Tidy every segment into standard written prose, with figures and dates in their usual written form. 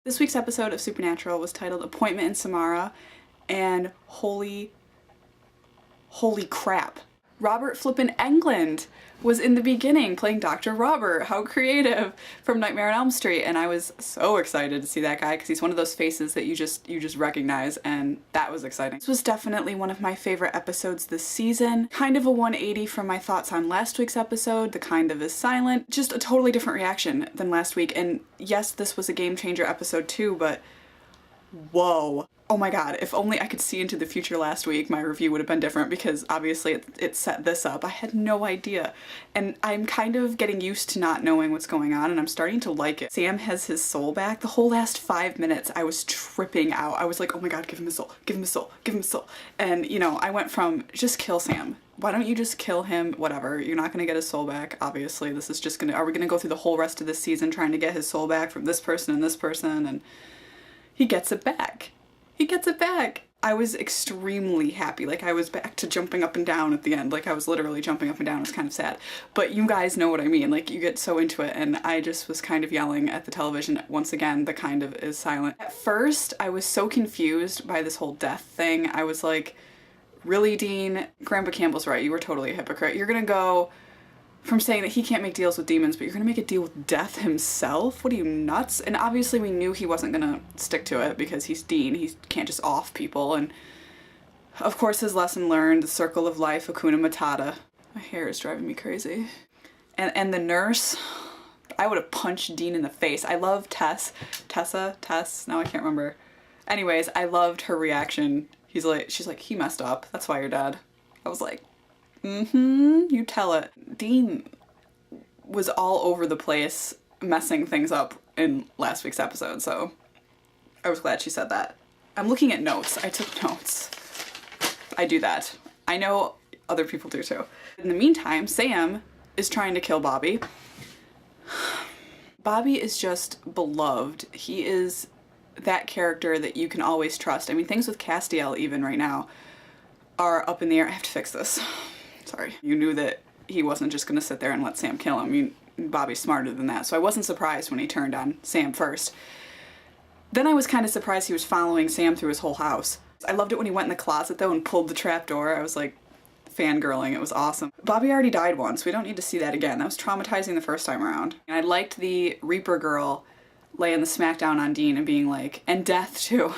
This week's episode of Supernatural was titled Appointment in Samarra, and holy crap. Robert flippin' Englund was in the beginning playing Dr. Robert. How creative, from Nightmare on Elm Street, and I was so excited to see that guy because he's one of those faces that you just recognize, and that was exciting. This was definitely one of my favorite episodes this season. Kind of a 180 from my thoughts on last week's episode. The kind of is silent. Just a totally different reaction than last week, and yes, this was a game changer episode too, but whoa. Oh my god, if only I could see into the future last week, my review would have been different because obviously it set this up. I had no idea. And I'm kind of getting used to not knowing what's going on, and I'm starting to like it. Sam has his soul back. The whole last 5 minutes I was tripping out. I was like, oh my god, give him his soul, give him his soul, give him his soul. And you know, I went from just kill Sam. Why don't you just kill him? Whatever. You're not gonna get his soul back, obviously. This is just gonna, are we gonna go through the whole rest of this season trying to get his soul back from this person and this person? And he gets it back. He gets it back. I was extremely happy. Like, I was back to jumping up and down at the end. Like, I was literally jumping up and down. It was kind of sad. But you guys know what I mean. Like, you get so into it, and I just was kind of yelling at the television. Once again, the kind of is silent. At first, I was so confused by this whole death thing. I was like, really, Dean? Grandpa Campbell's right. You were totally a hypocrite. You're gonna go from saying that he can't make deals with demons, but you're gonna make a deal with death himself? What are you, nuts? And obviously we knew he wasn't gonna stick to it because he's Dean. He can't just off people. And of course his lesson learned, the circle of life, Hakuna Matata. My hair is driving me crazy. And the nurse, I would have punched Dean in the face. I love Tess, now I can't remember. Anyways, I loved her reaction. She's like, he messed up. That's why you're dead. I was like, you tell it. Dean was all over the place messing things up in last week's episode, so I was glad she said that. I'm looking at notes. I took notes. I do that. I know other people do too. In the meantime, Sam is trying to kill Bobby. Bobby is just beloved. He is that character that you can always trust. I mean, things with Castiel even right now are up in the air. I have to fix this. Sorry. You knew that he wasn't just gonna sit there and let Sam kill him. I mean, Bobby's smarter than that, so I wasn't surprised when he turned on Sam first. Then I was kind of surprised he was following Sam through his whole house. I loved it when he went in the closet though and pulled the trap door. I was like fangirling. It was awesome. Bobby already died once. We don't need to see that again. That was traumatizing the first time around. And I liked the Reaper girl laying the smackdown on Dean and being like, and Death too.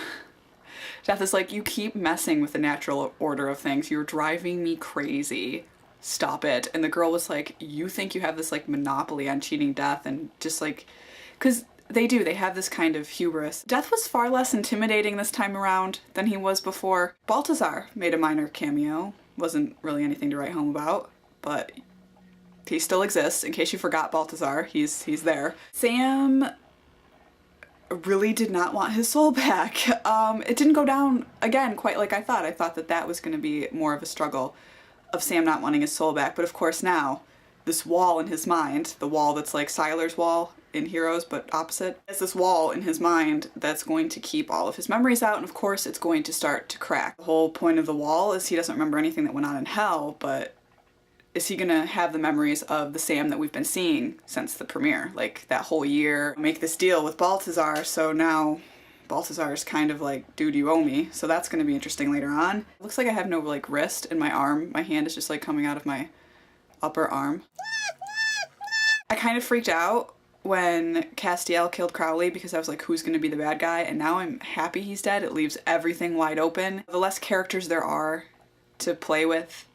Death is like, you keep messing with the natural order of things. You're driving me crazy. Stop it. And the girl was like, you think you have this like monopoly on cheating Death, and just like, because they do, they have this kind of hubris. Death was far less intimidating this time around than he was before. Balthazar made a minor cameo. Wasn't really anything to write home about, but he still exists. In case you forgot Balthazar, he's there. Sam really did not want his soul back. It didn't go down, again, quite like I thought. I thought that that was going to be more of a struggle of Sam not wanting his soul back, but of course now, this wall in his mind, the wall that's like Siler's wall in Heroes, but opposite, is this wall in his mind that's going to keep all of his memories out, and of course it's going to start to crack. The whole point of the wall is he doesn't remember anything that went on in hell, but is he gonna have the memories of the Sam that we've been seeing since the premiere? Like, that whole year, make this deal with Balthazar, so now Balthazar's kind of like, dude, you owe me. So that's gonna be interesting later on. Looks like I have no, like, wrist in my arm. My hand is just, like, coming out of my upper arm. I kind of freaked out when Castiel killed Crowley because I was like, who's gonna be the bad guy? And now I'm happy he's dead. It leaves everything wide open. The less characters there are to play with,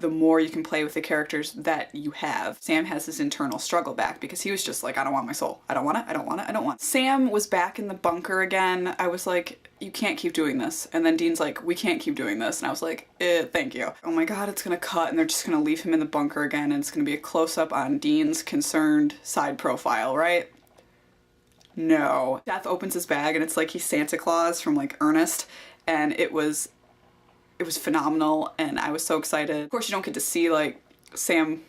the more you can play with the characters that you have. Sam has his internal struggle back because he was just like, I don't want my soul. I don't want it. I don't want it. I don't want it. Sam was back in the bunker again. I was like, you can't keep doing this. And then Dean's like, we can't keep doing this. And I was like, thank you. Oh my god, it's gonna cut and they're just gonna leave him in the bunker again, and it's gonna be a close-up on Dean's concerned side profile, right? No. Death opens his bag and it's like he's Santa Claus from like Ernest, and it was phenomenal, and I was so excited. Of course, you don't get to see like Sam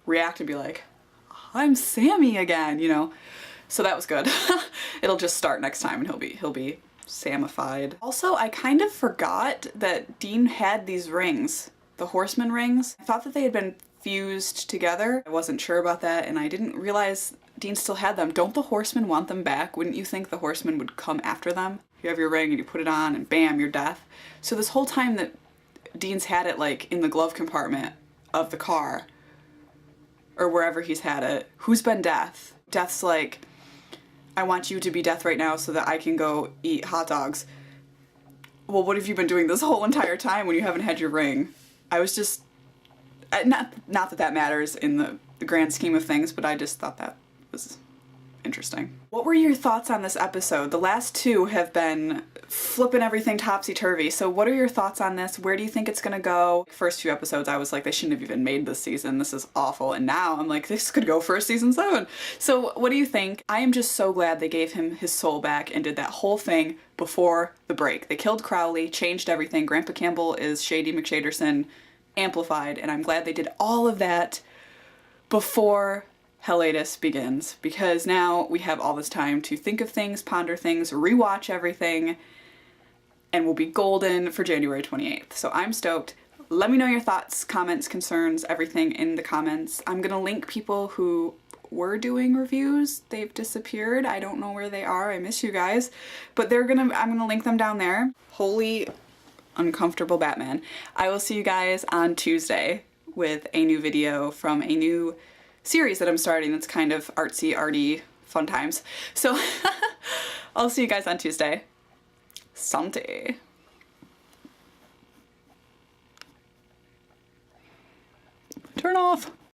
react and be like, I'm Sammy again, you know? So that was good. It'll just start next time and he'll be Samified. Also, I kind of forgot that Dean had these rings, the horseman rings. I thought that they had been fused together. I wasn't sure about that, and I didn't realize Dean still had them. Don't the Horsemen want them back? Wouldn't you think the Horsemen would come after them? You have your ring and you put it on and bam, you're Death. So this whole time that Dean's had it like in the glove compartment of the car or wherever he's had it, who's been Death? Death's like, I want you to be Death right now so that I can go eat hot dogs. Well, what have you been doing this whole entire time when you haven't had your ring? I was just, not that that matters in the grand scheme of things, but I just thought that was interesting. What were your thoughts on this episode? The last two have been flipping everything topsy-turvy, so what are your thoughts on this? Where do you think it's gonna go? First few episodes I was like, they shouldn't have even made this season, this is awful, and now I'm like, this could go for a season 7. So what do you think? I am just so glad they gave him his soul back and did that whole thing before the break. They killed Crowley, changed everything. Grandpa Campbell is Shady McShaderson amplified, and I'm glad they did all of that before Hiatus begins, because now we have all this time to think of things, ponder things, rewatch everything, and we'll be golden for January 28th. So I'm stoked. Let me know your thoughts, comments, concerns, everything in the comments. I'm gonna link people who were doing reviews. They've disappeared. I don't know where they are. I miss you guys. But I'm gonna link them down there. Holy uncomfortable Batman. I will see you guys on Tuesday with a new video from a new series that I'm starting that's kind of artsy, arty, fun times. So I'll see you guys on Tuesday. Sante. Turn off.